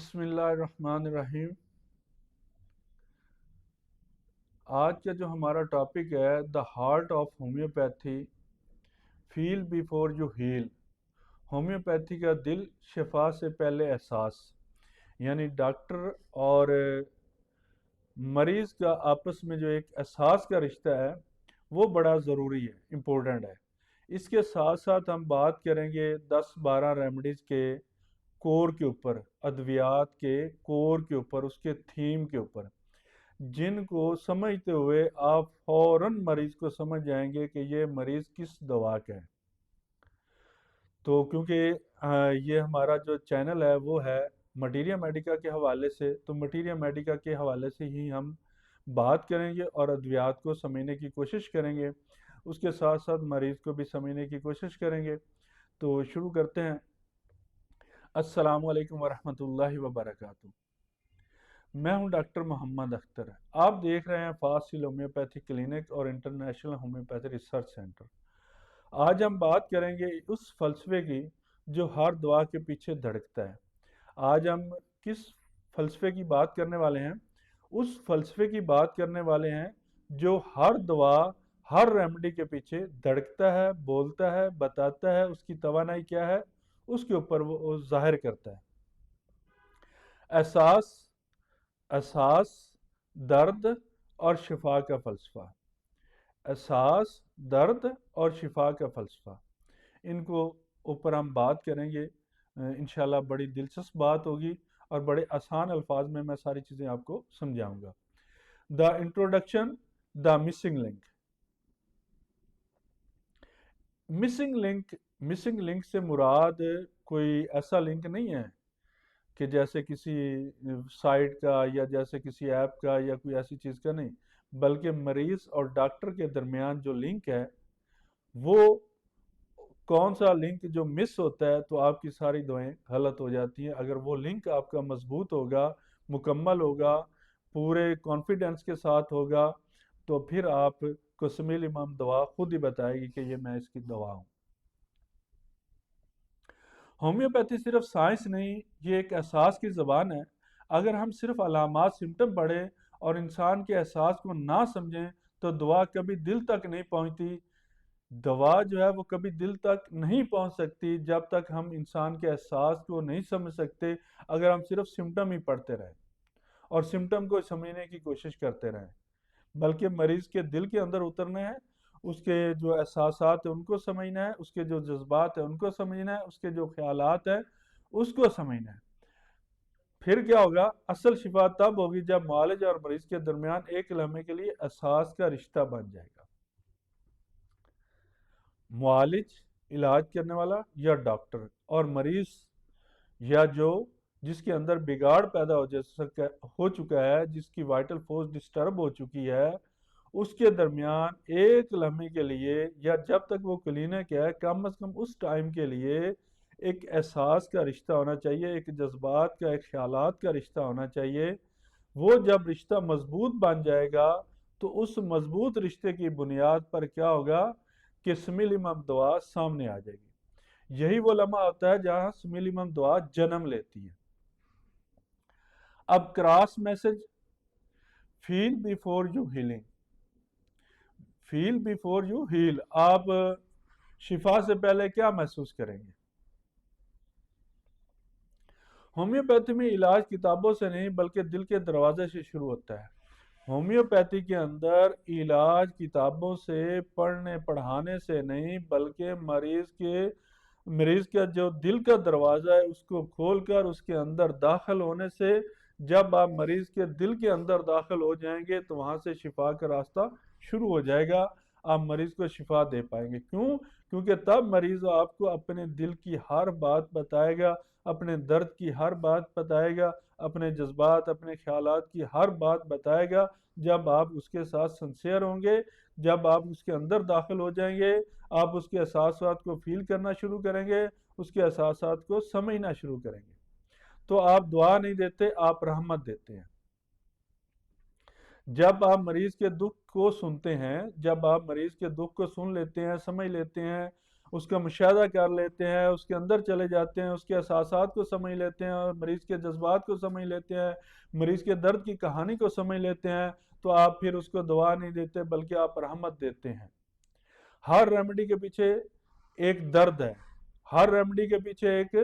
بسم اللہ الرحمن الرحیم۔ آج کا جو ہمارا ٹاپک ہے the heart of homeopathy, feel before you heal. Homeopathy کا دل، شفا سے پہلے احساس، یعنی ڈاکٹر اور مریض کا آپس میں جو ایک احساس کا رشتہ ہے وہ بڑا ضروری ہے، امپورٹنٹ ہے۔ اس کے ساتھ ساتھ ہم بات کریں گے 10-12 ریمیڈیز کے کور کے اوپر، ادویات کے کور کے اوپر، اس کے تھیم کے اوپر، جن کو سمجھتے ہوئے آپ فوراً مریض کو سمجھ جائیں گے کہ یہ مریض کس دوا کا ہے۔ تو کیونکہ یہ ہمارا جو چینل ہے وہ ہے مٹیریا میڈیکا کے حوالے سے، تو مٹیریا میڈیکا کے حوالے سے ہی ہم بات کریں گے اور ادویات کو سمجھنے کی کوشش کریں گے، اس کے ساتھ ساتھ مریض کو بھی سمجھنے کی کوشش کریں گے۔ تو شروع کرتے ہیں۔ السلام علیکم ورحمۃ اللہ وبرکاتہ۔ میں ہوں ڈاکٹر محمد اختر۔ آپ دیکھ رہے ہیں فاسل ہومیوپیتھی کلینک اور انٹرنیشنل ہومیوپیتھی ریسرچ سینٹر۔ آج ہم بات کریں گے اس فلسفے کی جو ہر دعا کے پیچھے دھڑکتا ہے۔ آج ہم کس فلسفے کی بات کرنے والے ہیں؟ اس فلسفے کی بات کرنے والے ہیں جو ہر دعا، ہر ریمیڈی کے پیچھے دھڑکتا ہے، بولتا ہے، بتاتا ہے اس کی توانائی کیا ہے، اس کے اوپر وہ ظاہر کرتا ہے۔ احساس، درد اور شفا کا فلسفہ۔ احساس، درد اور شفا کا فلسفہ، ان کو اوپر ہم بات کریں گے۔ انشاءاللہ بڑی دلچسپ بات ہوگی اور بڑے آسان الفاظ میں ساری چیزیں آپ کو سمجھاؤں گا۔ The introduction, the missing link. Missing link سے مراد کوئی ایسا لنک نہیں ہے کہ جیسے کسی سائٹ کا یا جیسے کسی ایپ کا یا کوئی ایسی چیز کا نہیں، بلکہ مریض اور ڈاکٹر کے درمیان جو لنک ہے وہ کون سا لنک جو مس ہوتا ہے تو آپ کی ساری دعائیں غلط ہو جاتی ہیں۔ اگر وہ لنک آپ کا مضبوط ہوگا، مکمل ہوگا، پورے کانفیڈنس کے ساتھ ہوگا، تو پھر آپ کو سمیل امام دوا خود ہی بتائے گی کہ یہ میں اس کی دوا ہوں۔ ہومیوپیتھی صرف سائنس نہیں، یہ ایک احساس کی زبان ہے۔ اگر ہم صرف علامات، سمٹم پڑھیں اور انسان کے احساس کو نہ سمجھیں تو دوا کبھی دل تک نہیں پہنچتی۔ دوا جو ہے وہ کبھی دل تک نہیں پہنچ سکتی جب تک ہم انسان کے احساس کو نہیں سمجھ سکتے۔ اگر ہم صرف سمٹم ہی پڑھتے رہیں اور سمٹم کو سمجھنے کی کوشش کرتے رہیں، بلکہ مریض کے دل کے اندر اترنا ہے، اس کے جو احساسات ہیں ان کو سمجھنا ہے، اس کے جو جذبات ہیں ان کو سمجھنا ہے، اس کے جو خیالات ہیں اس کو سمجھنا ہے۔ پھر کیا ہوگا؟ اصل شفا تب ہوگی جب معالج اور مریض کے درمیان ایک لمحے کے لیے احساس کا رشتہ بن جائے گا۔ معالج، علاج کرنے والا، یا ڈاکٹر اور مریض، یا جس کے اندر بگاڑ پیدا ہو چکا ہے، جس کی وائٹل فورس ڈسٹرب ہو چکی ہے، اس کے درمیان ایک لمحے کے لیے یا جب تک وہ کلینک ہے کم از کم اس ٹائم کے لیے ایک احساس کا رشتہ ہونا چاہیے، ایک جذبات کا، ایک خیالات کا رشتہ ہونا چاہیے۔ وہ جب رشتہ مضبوط بن جائے گا تو اس مضبوط رشتے کی بنیاد پر کیا ہوگا کہ سمیل امام دعا سامنے آ جائے گی۔ یہی وہ لمحہ ہوتا ہے جہاں سمیل امام دعا جنم لیتی ہے۔ اب cross message, feel before you healing. Feel before you heal, آپ شفا سے پہلے کیا محسوس کریں گے؟ ہومیوپیتھی میں علاج کتابوں سے نہیں بلکہ دل کے دروازے سے شروع ہوتا ہے۔ ہومیوپیتھی کے اندر علاج کتابوں سے، پڑھانے سے نہیں بلکہ مریض کا جو دل کا دروازہ ہے اس کو کھول کر اس کے اندر داخل ہونے سے، جب آپ مریض کے دل کے اندر داخل ہو جائیں گے تو وہاں سے شفا کا راستہ شروع ہو جائے گا، آپ مریض کو شفا دے پائیں گے۔ کیوں؟ کیونکہ تب مریض آپ کو اپنے دل کی ہر بات بتائے گا، اپنے درد کی ہر بات بتائے گا، اپنے جذبات، اپنے خیالات کی ہر بات بتائے گا، جب آپ اس کے ساتھ سنسیئر ہوں گے، جب آپ اس کے اندر داخل ہو جائیں گے، آپ اس کے احساسات کو فیل کرنا شروع کریں گے، اس کے احساسات کو سمجھنا شروع کریں گے، تو آپ دعا نہیں دیتے، آپ رحمت دیتے ہیں۔ جب آپ مریض کے دکھ کو سنتے ہیں، جب آپ مریض کے دکھ کو سن لیتے ہیں، سمجھ لیتے ہیں، اس کا مشاہدہ کر لیتے ہیں، اس کے اندر چلے جاتے ہیں، اس کے احساسات کو سمجھ لیتے ہیں، اور مریض کے جذبات کو سمجھ لیتے ہیں، مریض کے درد کی کہانی کو سمجھ لیتے ہیں، تو آپ پھر اس کو دوا نہیں دیتے بلکہ آپ رحمت دیتے ہیں۔ ہر ریمیڈی کے پیچھے ایک درد ہے، ہر ریمیڈی کے پیچھے ایک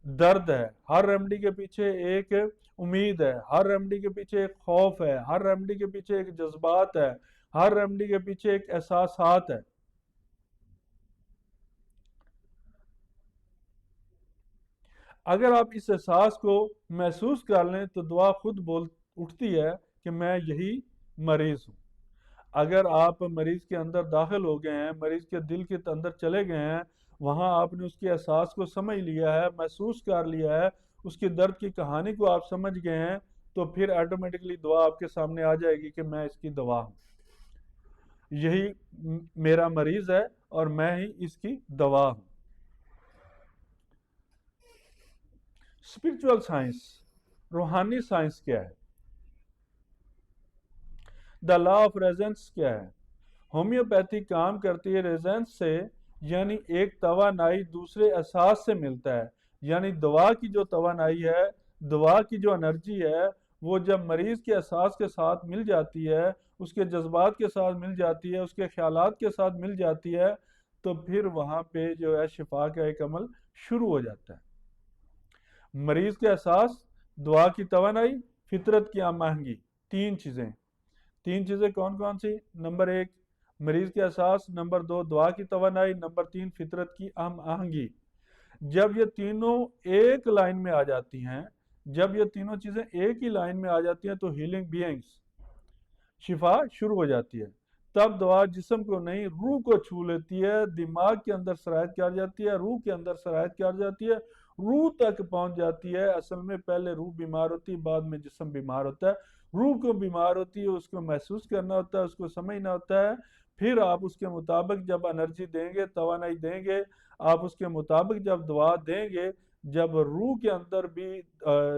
درد ہے، ہر ریمیڈی کے پیچھے ایک امید ہے، ہر ریمیڈی کے پیچھے ایک خوف ہے، ہر ریمیڈی کے پیچھے ایک جذبات ہے، ہر ریمیڈی کے پیچھے ایک احساسات ہے۔ اگر آپ اس احساس کو محسوس کر لیں تو دعا خود بول اٹھتی ہے کہ میں یہی مریض ہوں۔ اگر آپ مریض کے اندر داخل ہو گئے ہیں، مریض کے دل کے اندر چلے گئے ہیں، وہاں آپ نے اس کے احساس کو سمجھ لیا ہے، محسوس کر لیا ہے، اس کے درد کی کہانی کو آپ سمجھ گئے ہیں، تو پھر آٹومیٹکلی دعا آپ کے سامنے آ جائے گی کہ میں اس کی دوا ہوں، یہی میرا مریض ہے اور میں ہی اس کی دوا ہوں۔ اسپرچول سائنس، روحانی سائنس کیا ہے؟ دا لا آف ریزنس کیا ہے؟ ہومیوپیتھی کام کرتی ہے ریزنس سے، یعنی ایک توانائی دوسرے احساس سے ملتا ہے، یعنی دوا کی جو توانائی ہے، دوا کی جو انرجی ہے، وہ جب مریض کے احساس کے ساتھ مل جاتی ہے، اس کے جذبات کے ساتھ مل جاتی ہے، اس کے خیالات کے ساتھ مل جاتی ہے، تو پھر وہاں پہ جو ہے شفا کا ایک عمل شروع ہو جاتا ہے۔ مریض کے احساس، دعا کی توانائی، فطرت کی ہم آہنگی، تین چیزیں کون کون سی؟ نمبر ایک مریض کے احساس، نمبر دو دعا کی توانائی، نمبر تین فطرت کی ہم آہنگی۔ جب یہ تینوں ایک لائن میں آ جاتی ہیں، جب یہ تینوں چیزیں ایک ہی لائن میں آ جاتی ہیں، تو ہیلنگ بینگز، شفا شروع ہو جاتی ہے۔ تب دعا جسم کو نہیں، روح کو چھو لیتی ہے، دماغ کے اندر سرایت کر جاتی ہے، روح کے اندر سرایت کر جاتی ہے، روح تک پہنچ جاتی ہے۔ اصل میں پہلے روح بیمار ہوتی ہے، بعد میں جسم بیمار ہوتا ہے۔ روح کو بیمار ہوتی ہے، اس کو محسوس کرنا ہوتا ہے، اس کو سمجھنا ہوتا ہے، پھر آپ اس کے مطابق جب انرجی دیں گے، توانائی دیں گے، آپ اس کے مطابق جب دعا دیں گے، جب روح کے اندر بھی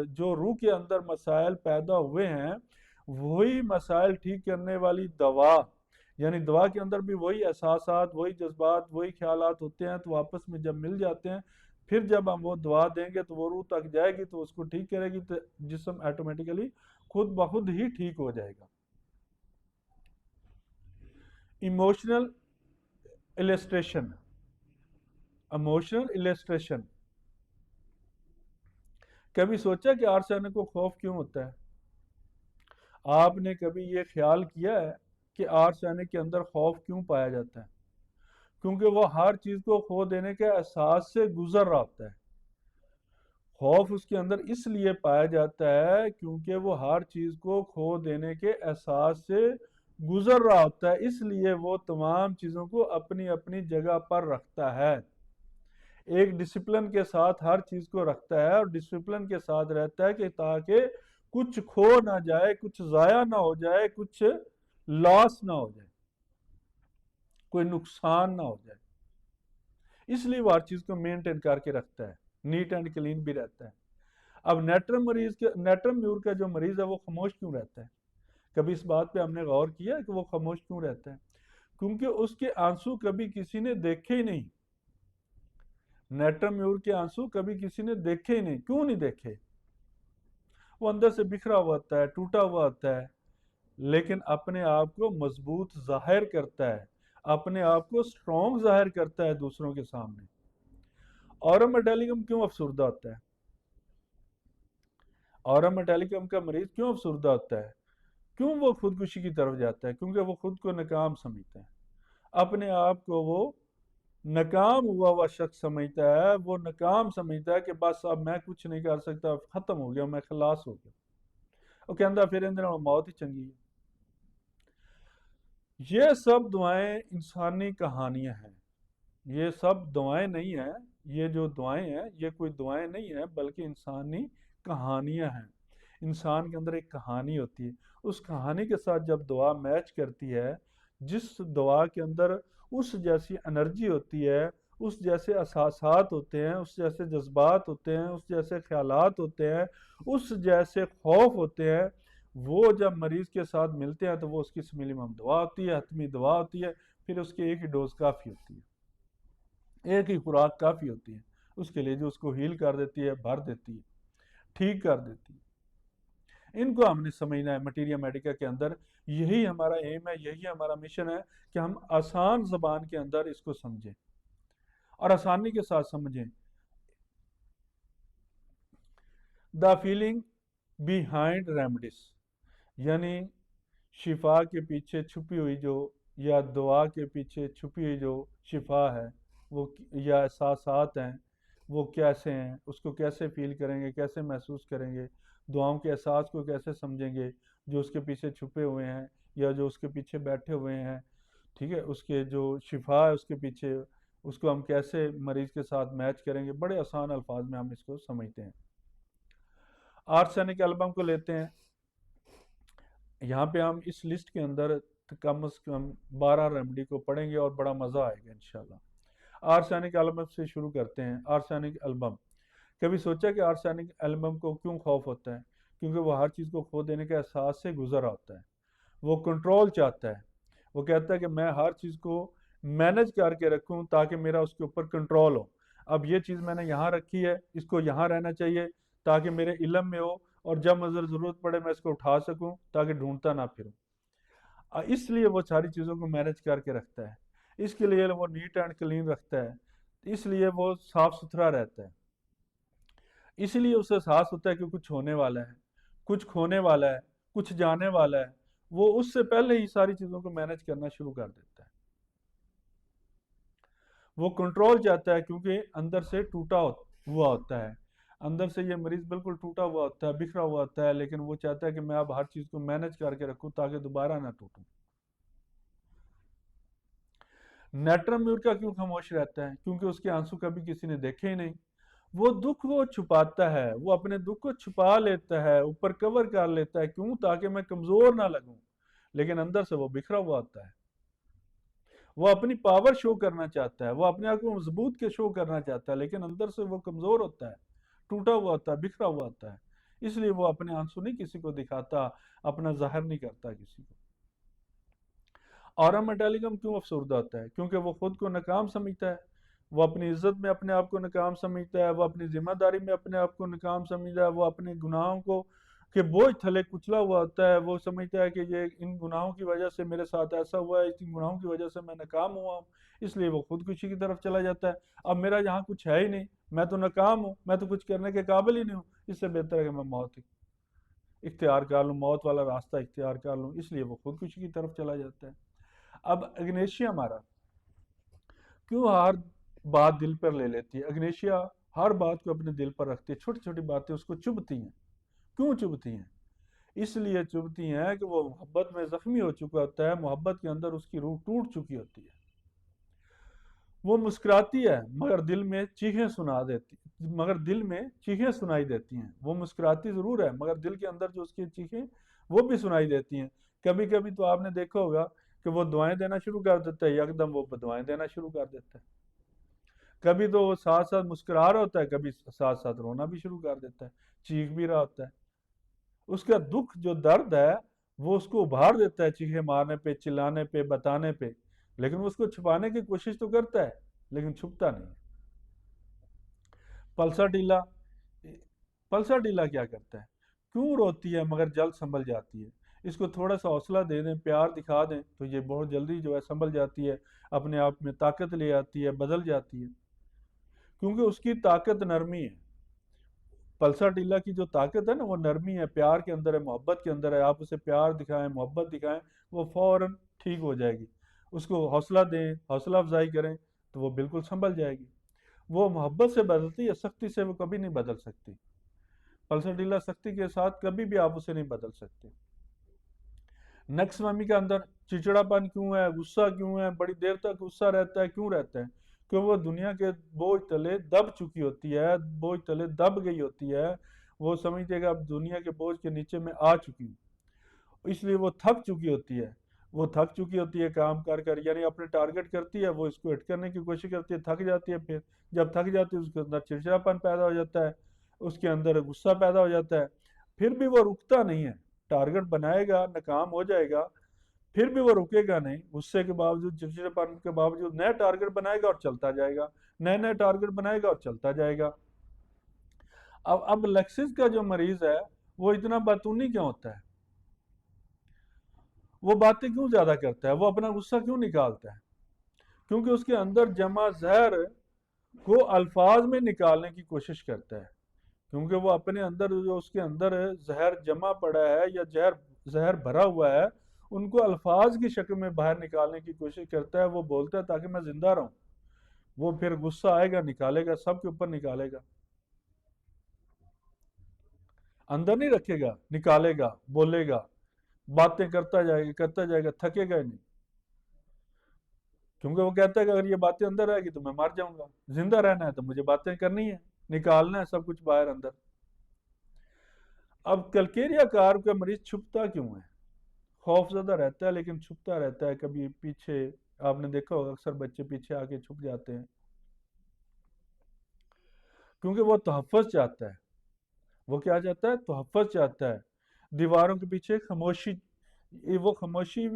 جو روح کے اندر مسائل پیدا ہوئے ہیں، وہی مسائل ٹھیک کرنے والی دوا، یعنی دوا کے اندر بھی وہی احساسات، وہی جذبات، وہی خیالات ہوتے ہیں، تو آپس میں جب مل جاتے ہیں، پھر جب ہم وہ دعا دیں گے تو وہ روح تک جائے گی، تو اس کو ٹھیک کرے گی، تو جسم آٹومیٹیکلی خود بخود ہی ٹھیک ہو جائے گا۔ ایموشنل السٹریشن، ایموشنل السٹریشن، کبھی سوچا کہ آرسینک کو خوف کیوں ہوتا ہے؟ آپ نے کبھی یہ خیال کیا ہے کہ آرسینک کے اندر خوف کیوں پایا جاتا ہے؟ کیونکہ وہ ہر چیز کو کھو دینے کے احساس سے گزر رہا ہوتا ہے۔ خوف اس کے اندر اس لیے پایا جاتا ہے کیونکہ وہ ہر چیز کو کھو دینے کے احساس سے گزر رہا ہوتا ہے، اس لیے وہ تمام چیزوں کو اپنی اپنی جگہ پر رکھتا ہے، ایک ڈسپلن کے ساتھ ہر چیز کو رکھتا ہے، اور ڈسپلن کے ساتھ رہتا ہے کہ تاکہ کچھ کھو نہ جائے، کچھ ضائع نہ ہو جائے، کچھ لاس نہ ہو جائے، کوئی نقصان نہ ہو جائے، اس لیے وہ ہر چیز کو مینٹین کر کے رکھتا ہے، نیٹ اینڈ کلین بھی رہتا ہے۔ اب نیٹرم میور کا جو مریض ہے وہ خاموش کیوں رہتا ہے؟ کبھی اس بات پہ ہم نے غور کیا کہ وہ خاموش کیوں رہتا ہے؟ کیونکہ اس کے آنسو کبھی کسی نے دیکھے ہی نہیں، نیٹرم میور کے آنسو کبھی کسی نے دیکھے ہی نہیں۔ کیوں نہیں دیکھے؟ وہ اندر سے بکھرا ہوا ہوتا ہے، ٹوٹا ہوا ہوتا ہے، لیکن اپنے آپ کو مضبوط ظاہر کرتا ہے، اپنے آپ کو سٹرونگ ظاہر کرتا ہے دوسروں کے سامنے۔ اورم میٹیلکم کیوں افسردہ ہوتا ہے؟ اورم میٹیلکم کا مریض کیوں افسردہ ہوتا ہے؟ کیوں وہ خودکشی کی طرف جاتا ہے؟ کیونکہ وہ خود کو ناکام سمجھتا ہے، اپنے آپ کو وہ ناکام ہوا شخص سمجھتا ہے، وہ ناکام سمجھتا ہے کہ بس اب میں کچھ نہیں کر سکتا، ختم ہو گیا، میں خلاص ہو گیا، وہ کہندا پھر اندر موت ہی چنگی ہے۔ یہ سب دعائیں انسانی کہانیاں ہیں، یہ سب دعائیں نہیں ہیں، یہ جو دعائیں ہیں یہ کوئی دعائیں نہیں ہیں بلکہ انسانی کہانیاں ہیں۔ انسان کے اندر ایک کہانی ہوتی ہے، اس کہانی کے ساتھ جب دعا میچ کرتی ہے، جس دعا کے اندر اس جیسی انرجی ہوتی ہے، اس جیسے احساسات ہوتے ہیں، اس جیسے جذبات ہوتے ہیں، اس جیسے خیالات ہوتے ہیں، اس جیسے خوف ہوتے ہیں، وہ جب مریض کے ساتھ ملتے ہیں تو وہ اس کی مینیمم دعا ہوتی ہے، حتمی دعا ہوتی ہے، پھر اس کی ایک ہی ڈوز کافی ہوتی ہے۔ ایک ہی خوراک کافی ہوتی ہے اس کے لیے، جو اس کو ہیل کر دیتی ہے، بھر دیتی ہے، ٹھیک کر دیتی ہے۔ ان کو ہم نے سمجھنا ہے مٹیریا میڈیکا کے اندر۔ یہی ہمارا ایم ہے، یہی ہمارا مشن ہے کہ ہم آسان زبان کے اندر اس کو سمجھیں اور آسانی کے ساتھ سمجھیں۔ دا فیلنگ بیہائنڈ ریمیڈیز، یعنی شفا کے پیچھے چھپی ہوئی جو، یا دعا کے پیچھے چھپی ہوئی جو شفا ہے، وہ یا احساسات ہیں، وہ کیسے ہیں، اس کو کیسے فیل کریں گے، کیسے محسوس کریں گے، دعاؤں کے احساس کو کیسے سمجھیں گے جو اس کے پیچھے چھپے ہوئے ہیں یا جو اس کے پیچھے بیٹھے ہوئے ہیں، ٹھیک ہے، اس کے جو شفا ہے اس کے پیچھے، اس کو ہم کیسے مریض کے ساتھ میچ کریں گے، بڑے آسان الفاظ میں ہم اس کو سمجھتے ہیں۔ آرسینک البم کو لیتے ہیں، یہاں پہ ہم اس لسٹ کے اندر کم از کم 12 ریمیڈی کو پڑھیں گے اور بڑا مزہ آئے گا انشاءاللہ۔ آرسینک البم سے شروع کرتے ہیں۔ آرسینک البم، کبھی سوچا کہ آرسینک البم کو کیوں خوف ہوتا ہے؟ کیونکہ وہ ہر چیز کو کھو دینے کے احساس سے گزر ہوتا ہے، وہ کنٹرول چاہتا ہے، وہ کہتا ہے کہ میں ہر چیز کو مینج کر کے رکھوں تاکہ میرا اس کے اوپر کنٹرول ہو۔ اب یہ چیز میں نے یہاں رکھی ہے، اس کو یہاں رہنا چاہیے تاکہ میرے علم میں ہو، اور جب مجھے ضرورت پڑے میں اس کو اٹھا سکوں تاکہ ڈھونڈتا نہ پھروں۔ اس لیے وہ ساری چیزوں کو مینج کر کے رکھتا ہے، اس کے لیے وہ نیٹ اینڈ کلین رکھتا ہے، اس لیے وہ صاف ستھرا رہتا ہے، اس لیے اسے احساس ہوتا ہے کہ کچھ ہونے والا ہے، کچھ کھونے والا ہے، کچھ جانے والا ہے، وہ اس سے پہلے ہی ساری چیزوں کو مینج کرنا شروع کر دیتا ہے۔ وہ کنٹرول چاہتا ہے کیونکہ اندر سے ٹوٹا ہوا ہوتا ہے، اندر سے یہ مریض بالکل ٹوٹا ہوا ہوتا ہے، بکھرا ہوا ہوتا ہے، لیکن وہ چاہتا ہے کہ میں اب ہر چیز کو مینج کر کے رکھوں تاکہ دوبارہ نہ ٹوٹوں۔ نیٹرم میور کا کیوں خاموش رہتا ہے؟ کیونکہ اس کے آنسو کبھی کسی نے دیکھے ہی نہیں۔ وہ دکھ کو چھپاتا ہے، وہ اپنے دکھ کو چھپا لیتا ہے، اوپر کور کر لیتا ہے، کیوں؟ تاکہ میں کمزور نہ لگوں، لیکن اندر سے وہ بکھرا ہوا ہوتا ہے۔ وہ اپنی پاور شو کرنا چاہتا ہے، وہ اپنے آپ کو مضبوط کے شو کرنا چاہتا ہے، لیکن اندر سے وہ کمزور ہوتا ہے، ٹوٹا ہوا ہوتا ہے، بکھرا ہوا ہوتا ہے۔ اس لیے وہ اپنے آنسو نہیں کسی کو دکھاتا، اپنا ظاہر نہیں کرتا کسی کو۔ اورا میٹالکم کیوں افسردہ ہوتا ہے؟ کیونکہ وہ خود کو ناکام سمجھتا ہے، وہ اپنی عزت میں اپنے آپ کو ناکام سمجھتا ہے، وہ اپنی ذمہ داری میں اپنے آپ کو ناکام سمجھتا ہے، وہ اپنے گناہوں کو کے بوجھ تھلے کچلا ہوا ہوتا ہے، وہ سمجھتا ہے کہ یہ ان گناہوں کی وجہ سے میرے ساتھ ایسا ہوا ہے، ان گناہوں کی وجہ سے میں ناکام ہوا ہوں، اس لیے وہ خودکشی کی طرف چلا جاتا ہے۔ اب میرا یہاں کچھ ہے ہی نہیں، میں تو ناکام ہوں، میں تو کچھ کرنے کے قابل ہی نہیں ہوں، اس سے بہتر ہے کہ میں موت اختیار کر لوں، موت والا راستہ اختیار کر لوں، اس لیے وہ خودکشی کی طرف چلا جاتا ہے۔ اب اگنیشیا ہمارا کیوں ہر بات دل پر لے لیتی ہے؟ اگنیشیا ہر بات کو اپنے دل پر رکھتی ہے، چھوٹی چھوٹی باتیں اس کو چبھتی ہیں۔ کیوں چبھتی ہیں؟ اس لیے چبھتی ہیں کہ وہ محبت میں زخمی ہو چکا ہوتا ہے، محبت کے اندر اس کی روح ٹوٹ چکی ہوتی ہے۔ وہ مسکراتی ہے مگر دل میں چیخیں سنائی دیتی ہیں۔ وہ مسکراتی ضرور ہے مگر دل کے اندر جو اس کی چیخیں وہ بھی سنائی دیتی ہیں۔ کبھی کبھی تو آپ نے دیکھا ہوگا کہ وہ دعائیں دینا شروع کر دیتا ہے، یکدم وہ دعائیں دینا شروع کر دیتا ہے۔ کبھی تو وہ ساتھ ساتھ مسکرا رہا ہوتا ہے، کبھی ساتھ ساتھ رونا بھی شروع کر دیتا ہے، چیخ بھی رہا ہوتا ہے۔ اس کا دکھ جو درد ہے وہ اس کو ابھار دیتا ہے، چیخے مارنے پہ، چلانے پہ، بتانے پہ، لیکن وہ اس کو چھپانے کی کوشش تو کرتا ہے لیکن چھپتا نہیں۔ پلسا ڈیلا، پلسا ڈیلا کیا کرتا ہے؟ کیوں روتی ہے مگر جلد سنبھل جاتی ہے؟ اس کو تھوڑا سا حوصلہ دے دیں، پیار دکھا دیں تو یہ بہت جلدی جو ہے سنبھل جاتی ہے، اپنے آپ میں طاقت لے آتی ہے، بدل جاتی ہے، کیونکہ اس کی طاقت نرمی ہے۔ پلسا ڈیلا کی جو طاقت ہے نا وہ نرمی ہے، پیار کے اندر ہے، محبت کے اندر ہے۔ آپ اسے پیار دکھائیں، محبت دکھائیں، وہ فوراً ٹھیک ہو جائے گی۔ اس کو حوصلہ دیں، حوصلہ افزائی کریں تو وہ بالکل سنبھل جائے گی۔ وہ محبت سے بدلتی ہے، سختی سے وہ کبھی نہیں بدل سکتی۔ پلسا ڈیلا سختی کے ساتھ کبھی بھی آپ اسے نہیں بدل سکتے۔ نقص فہمی کا اندر چچڑا پن کیوں ہے؟ غصہ کیوں ہے؟ بڑی دیر تک غصہ رہتا ہے، کیوں رہتا ہے؟ کہ وہ دنیا کے بوجھ تلے دب چکی ہوتی ہے، بوجھ تلے دب گئی ہوتی ہے، وہ سمجھتے کہ اب دنیا کے بوجھ کے نیچے میں آ چکی ہوں، اس لیے وہ تھک چکی ہوتی ہے، وہ تھک چکی ہوتی ہے کام کر کر، یعنی اپنے ٹارگٹ کرتی ہے، وہ اس کو ہٹ کرنے کی کوشش کرتی ہے، تھک جاتی ہے، پھر جب تھک جاتی ہے اس کے اندر چڑچڑاپن پیدا ہو جاتا ہے، اس کے اندر غصہ پیدا ہو جاتا ہے، پھر بھی وہ رکتا نہیں ہے، ٹارگٹ بنائے گا، ناکام ہو جائے گا، پھر بھی وہ رکے گا نہیں، غصے کے باوجود، چڑچڑاپن کے باوجود نیا ٹارگٹ بنائے گا اور چلتا جائے گا، نئے نئے ٹارگٹ بنائے گا اور چلتا جائے گا۔ اب لیکسس کا جو مریض ہے وہ اتنا باتونی کیوں ہوتا ہے؟ وہ باتیں کیوں زیادہ کرتا ہے؟ وہ اپنا غصہ کیوں نکالتا ہے؟ کیونکہ اس کے اندر جمع زہر کو الفاظ میں نکالنے کی کوشش کرتا ہے، کیونکہ وہ اپنے اندر جو اس کے اندر زہر جمع پڑا ہے یا زہر بھرا ہوا ہے، ان کو الفاظ کی شکل میں باہر نکالنے کی کوشش کرتا ہے۔ وہ بولتا ہے تاکہ میں زندہ رہوں۔ وہ پھر غصہ آئے گا، نکالے گا، سب کے اوپر نکالے گا، اندر نہیں رکھے گا، نکالے گا، بولے گا، باتیں کرتا جائے گا، تھکے گا ہی نہیں، کیونکہ وہ کہتا ہے کہ اگر یہ باتیں اندر رہے گی تو میں مر جاؤں گا، زندہ رہنا ہے تو مجھے باتیں کرنی ہے، نکالنا ہے سب کچھ باہر اندر۔ اب کلکیریا کار کا مریض چھپتا کیوں ہے؟ خوف زدہ رہتا ہے لیکن چھپتا رہتا ہے، کبھی پیچھے، آپ نے دیکھا ہوگا اکثر بچے پیچھے آ کے چھپ جاتے ہیں، کیونکہ وہ تحفظ چاہتا ہے۔ وہ کیا چاہتا ہے؟ تحفظ چاہتا ہے، دیواروں کے پیچھے خاموشی، وہ خاموشی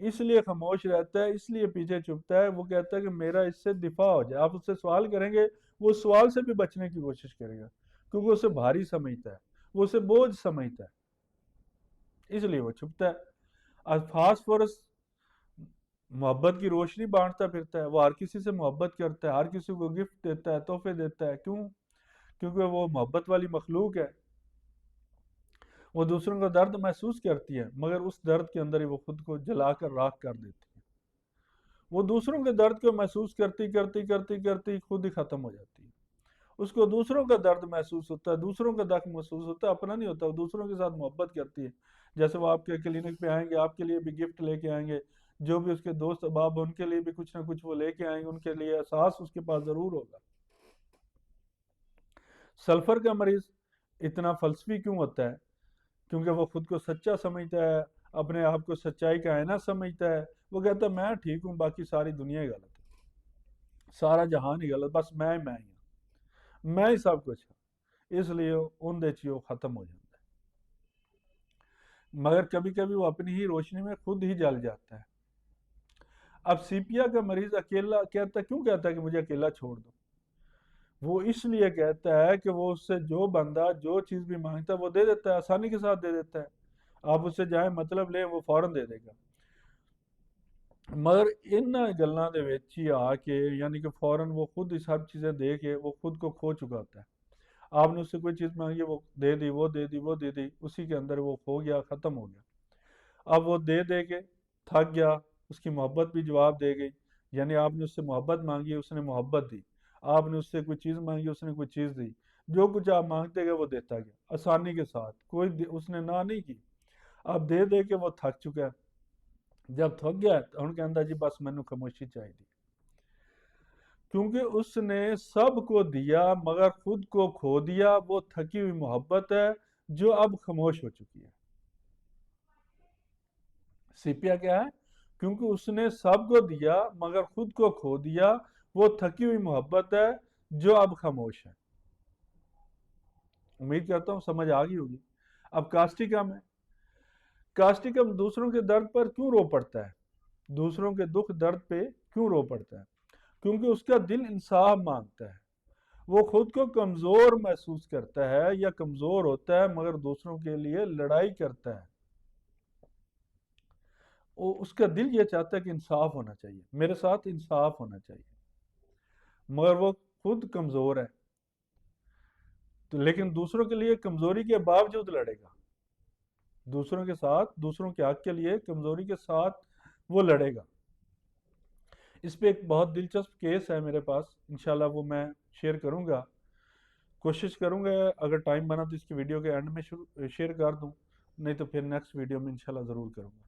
اس لیے خاموش رہتا ہے، اس لیے پیچھے چھپتا ہے، وہ کہتا ہے کہ میرا اس سے دفاع ہو جائے۔ آپ اس سے سوال کریں گے، وہ سوال سے بھی بچنے کی کوشش کرے گا، کیونکہ اسے بھاری سمجھتا ہے، وہ اسے بوجھ سمجھتا ہے، اس لیے وہ چھپتا ہے۔ فاسفورس محبت کی روشنی بانٹتا پھرتا ہے، وہ ہر کسی سے محبت کرتا ہے، ہر کسی کو گفٹ دیتا ہے، تحفے دیتا ہے، کیوں؟ کیونکہ وہ محبت والی مخلوق ہے۔ وہ دوسروں کا درد محسوس کرتی ہے، مگر اس درد کے اندر ہی وہ خود کو جلا کر راکھ کر دیتی ہے۔ وہ دوسروں کے درد کو محسوس کرتی کرتی کرتی کرتی خود ہی ختم ہو جاتی ہے۔ اس کو دوسروں کا درد محسوس ہوتا ہے، دوسروں کا دکھ محسوس ہوتا ہے، اپنا نہیں ہوتا۔ وہ دوسروں کے ساتھ محبت کرتی ہے، جیسے وہ آپ کے کلینک پہ آئیں گے، آپ کے لیے بھی گفٹ لے کے آئیں گے، جو بھی اس کے دوست احباب ان کے لیے بھی کچھ نہ کچھ وہ لے کے آئیں گے، ان کے لیے احساس اس کے پاس ضرور ہوگا۔ سلفر کا مریض اتنا فلسفی کیوں ہوتا ہے؟ کیونکہ وہ خود کو سچا سمجھتا ہے، اپنے آپ کو سچائی کا آئینہ سمجھتا ہے۔ وہ کہتا ہے میں ٹھیک ہوں، باقی ساری دنیا ہی غلط ہے، سارا جہان ہی غلط، بس میں ہی ہوں، میں ہی سب کچھ ہوں، اس لیے ان دے چیو ختم ہو جاتا ہے۔ مگر کبھی کبھی وہ اپنی ہی روشنی میں خود ہی جل جاتا ہے۔ اب سیپیا کا مریض اکیلا کہتا ہے، کیوں کہتا ہے کہ مجھے اکیلا چھوڑ دو؟ وہ اس لیے کہتا ہے کہ وہ اس سے جو بندہ جو چیز بھی مانگتا ہے وہ دے دیتا ہے، آسانی کے ساتھ دے دیتا ہے۔ آپ اس سے جائیں مطلب لیں، وہ فوراً دے دے گا۔ مگر ان گلاں دے وچ ہی آ کے، یعنی کہ فوراً وہ خود ہی سب چیزیں دے کے وہ خود کو کھو چکا ہوتا ہے۔ آپ نے اس سے کوئی چیز مانگی، وہ دے دی، وہ دے دی، وہ دے دی، اسی کے اندر وہ کھو گیا، ختم ہو گیا۔ اب وہ دے دے کے تھک گیا، اس کی محبت بھی جواب دے گئی، یعنی آپ نے اس سے محبت مانگی، اس نے محبت دی، آپ نے اس سے کوئی چیز مانگی، اس نے کوئی چیز دی، جو کچھ آپ مانگتے گئے وہ دیتا گیا آسانی کے ساتھ، اس نے نہ نہیں کی۔ اب دے دے کے وہ تھک چکا ہے، جب تھک گیا تو ہن کہندا جی بس مینوں خاموشی چاہیے، کیونکہ اس نے سب کو دیا مگر خود کو کھو دیا۔ وہ تھکی ہوئی محبت ہے جو اب خاموش ہو چکی ہے۔ سیپیا کیا ہے؟ کیونکہ اس نے سب کو دیا مگر خود کو کھو دیا، وہ تھکی ہوئی محبت ہے جو اب خاموش ہے۔ امید کرتا ہوں سمجھ آ گئی ہوگی۔ اب کاسٹیکم ہے۔ کاسٹیکم دوسروں کے درد پر کیوں رو پڑتا ہے؟ دوسروں کے دکھ درد پہ کیوں رو پڑتا ہے؟ کیونکہ اس کا دل انصاف مانگتا ہے۔ وہ خود کو کمزور محسوس کرتا ہے یا کمزور ہوتا ہے، مگر دوسروں کے لیے لڑائی کرتا ہے۔ اس کا دل یہ چاہتا ہے کہ انصاف ہونا چاہیے، میرے ساتھ انصاف ہونا چاہیے، مگر وہ خود کمزور ہے، تو لیکن دوسروں کے لیے کمزوری کے باوجود لڑے گا، دوسروں کے ساتھ، دوسروں کے حق کے لیے کمزوری کے ساتھ وہ لڑے گا۔ اس پہ ایک بہت دلچسپ کیس ہے میرے پاس، انشاءاللہ وہ میں شیئر کروں گا، کوشش کروں گا اگر ٹائم بنا تو اس کی ویڈیو کے اینڈ میں شیئر کر دوں، نہیں تو پھر نیکسٹ ویڈیو میں انشاءاللہ ضرور کروں گا۔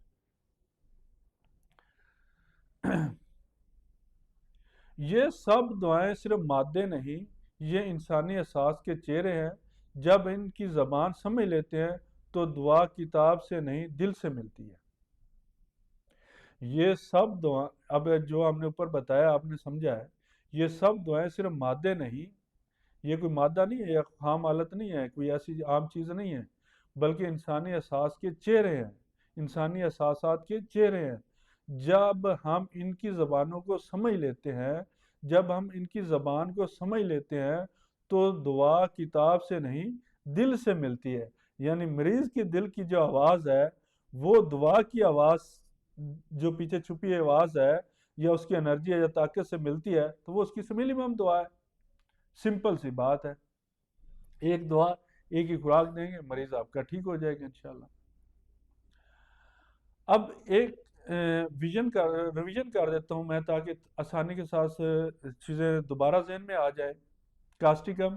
یہ سب دعائیں صرف مادے نہیں، یہ انسانی احساس کے چہرے ہیں۔ جب ان کی زبان سمجھ لیتے ہیں تو دعا کتاب سے نہیں دل سے ملتی ہے۔ یہ سب دعائیں، اب جو ہم نے اوپر بتایا آپ نے سمجھا ہے، یہ سب دعائیں صرف مادے نہیں، یہ کوئی مادہ نہیں ہے، یہ خام حالت نہیں ہے، کوئی ایسی عام چیز نہیں ہے، بلکہ انسانی احساس کے چہرے ہیں۔ انسانی احساسات کے چہرے ہیں۔ جب ہم ان کی زبانوں کو سمجھ لیتے ہیں، جب ہم ان کی زبان کو سمجھ لیتے ہیں تو دعا کتاب سے نہیں دل سے ملتی ہے۔ یعنی مریض کے دل کی جو آواز ہے وہ دعا کی آواز، جو پیچھے چھپی آواز ہے یا اس کی انرجی یا طاقت سے ملتی ہے تو وہ اس کی مینیمم دعا ہے۔ سمپل سی بات ہے، ایک دعا ایک ہی خوراک دیں گے، مریض آپ کا ٹھیک ہو جائے گا انشاءاللہ۔ اب ایک ریویژن کر دیتا ہوں میں تاکہ آسانی کے ساتھ چیزیں دوبارہ ذہن میں آ جائے۔ کاسٹیکم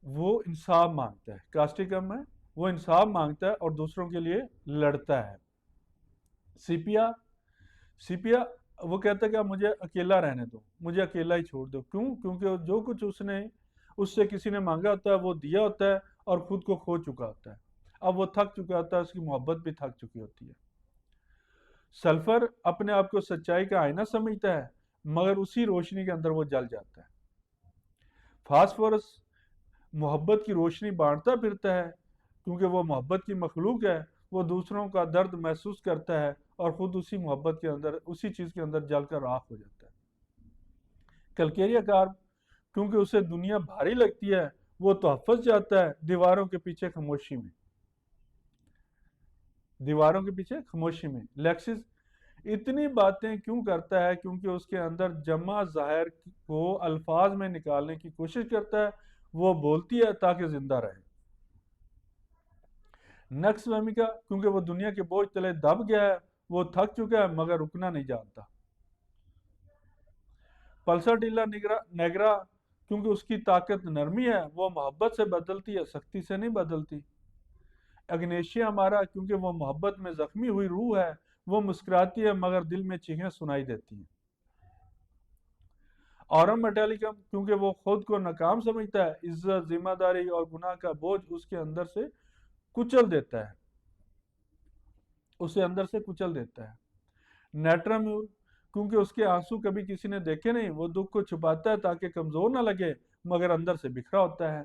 وہ انصاف مانگتا ہے، کاسٹیکم ہے وہ انصاف مانگتا ہے اور دوسروں کے لیے لڑتا ہے۔ سیپیا وہ کہتا ہے کہ مجھے اکیلا رہنے دو، مجھے اکیلا ہی چھوڑ دو۔ کیوں؟ کیونکہ جو کچھ اس سے کسی نے مانگا ہوتا ہے وہ دیا ہوتا ہے اور خود کو کھو چکا ہوتا ہے۔ اب وہ تھک چکا ہوتا ہے، اس کی محبت بھی تھک چکی ہوتی ہے۔ سلفر اپنے آپ کو سچائی کا آئینہ سمجھتا ہے مگر اسی روشنی کے اندر وہ جل جاتا ہے۔ فاسفورس محبت کی روشنی بانٹتا پھرتا ہے کیونکہ وہ محبت کی مخلوق ہے، وہ دوسروں کا درد محسوس کرتا ہے اور خود اسی محبت کے اندر، اسی چیز کے اندر جل کر راکھ ہو جاتا ہے۔ کلکیریا کارب کیونکہ اسے دنیا بھاری لگتی ہے وہ تحفظ جاتا ہے دیواروں کے پیچھے خاموشی میں، دیواروں کے پیچھے خاموشی میں۔ لیکسس اتنی باتیں کیوں کرتا ہے؟ کیونکہ اس کے اندر جمع ظاہر کو الفاظ میں نکالنے کی کوشش کرتا ہے، وہ بولتی ہے تاکہ زندہ رہے۔ نقص وہمی کا کیونکہ وہ دنیا کے بوجھ تلے دب گیا ہے، وہ تھک چکا ہے مگر رکنا نہیں جانتا۔ پلسر ڈیلا نیگرا کیونکہ اس کی طاقت نرمی ہے، وہ محبت سے بدلتی ہے، سختی سے نہیں بدلتی۔ اگنیشیا ہمارا کیونکہ وہ محبت میں زخمی ہوئی روح ہے، وہ مسکراتی ہے مگر دل میں چیخیں سنائی دیتی ہیں۔ اورم میٹیلکم کیونکہ وہ خود کو ناکام سمجھتا ہے، عزت، ذمہ داری اور گناہ کا بوجھ اس کے اندر سے کچل دیتا ہے، اسے اندر سے کچل دیتا ہے۔ نیٹرمیور کیونکہ اس کے آنسو کبھی کسی نے دیکھے نہیں، وہ دکھ کو چھپاتا ہے تاکہ کمزور نہ لگے مگر اندر سے بکھرا ہوتا ہے۔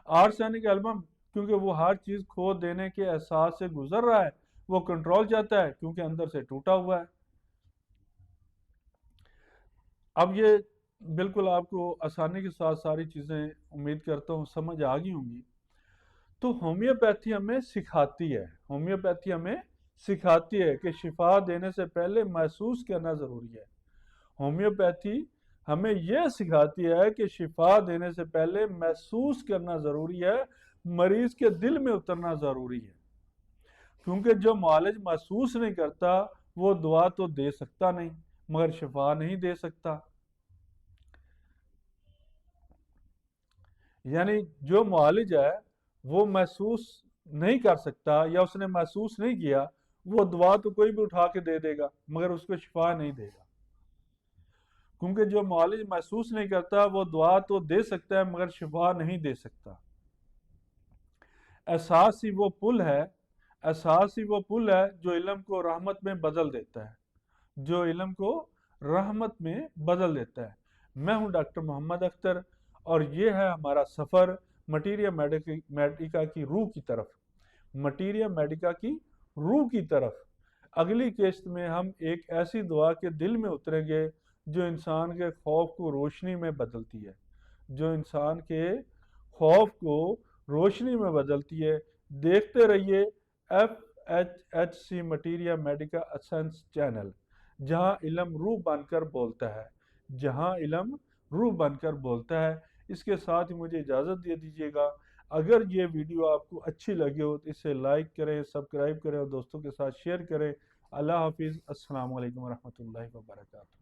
آرسینک البم کیونکہ وہ ہر چیز کھو دینے کے احساس سے گزر رہا ہے، وہ کنٹرول چاہتا ہے کیونکہ اندر سے ٹوٹا ہوا ہے۔ اب یہ بالکل آپ کو آسانی کے ساتھ ساری چیزیں امید کرتا ہوں سمجھ آ گئی ہوں گی۔ تو ہومیوپیتھی ہمیں سکھاتی ہے کہ شفا دینے سے پہلے محسوس کرنا ضروری ہے۔ ہومیوپیتھی ہمیں یہ سکھاتی ہے کہ شفا دینے سے پہلے محسوس کرنا ضروری ہے، مریض کے دل میں اترنا ضروری ہے، کیونکہ جو معالج محسوس نہیں کرتا وہ دعا تو دے سکتا نہیں مگر شفا نہیں دے سکتا۔ یعنی جو معالج ہے وہ محسوس نہیں کر سکتا یا اس نے محسوس نہیں کیا، وہ دعا تو کوئی بھی اٹھا کے دے دے گا مگر اس کو شفا نہیں دے گا، کیونکہ جو معالج محسوس نہیں کرتا وہ دعا تو دے سکتا ہے مگر شفا نہیں دے سکتا۔ احساس ہی وہ پل ہے جو علم کو رحمت میں بدل دیتا ہے، میں ہوں ڈاکٹر محمد اختر اور یہ ہے ہمارا سفر مٹیریا میڈیکا کی روح کی طرف۔ اگلی قسط میں ہم ایک ایسی دعا کے دل میں اتریں گے جو انسان کے خوف کو روشنی میں بدلتی ہے، دیکھتے رہیے FHHC مٹیریا میڈیکا اسینس چینل، جہاں علم روح بن کر بولتا ہے۔ اس کے ساتھ ہی مجھے اجازت دے دیجیے گا۔ اگر یہ ویڈیو آپ کو اچھی لگی ہو تو اسے لائک کریں، سبسکرائب کریں اور دوستوں کے ساتھ شیئر کریں۔ اللہ حافظ، السلام علیکم ورحمۃ اللہ وبرکاتہ۔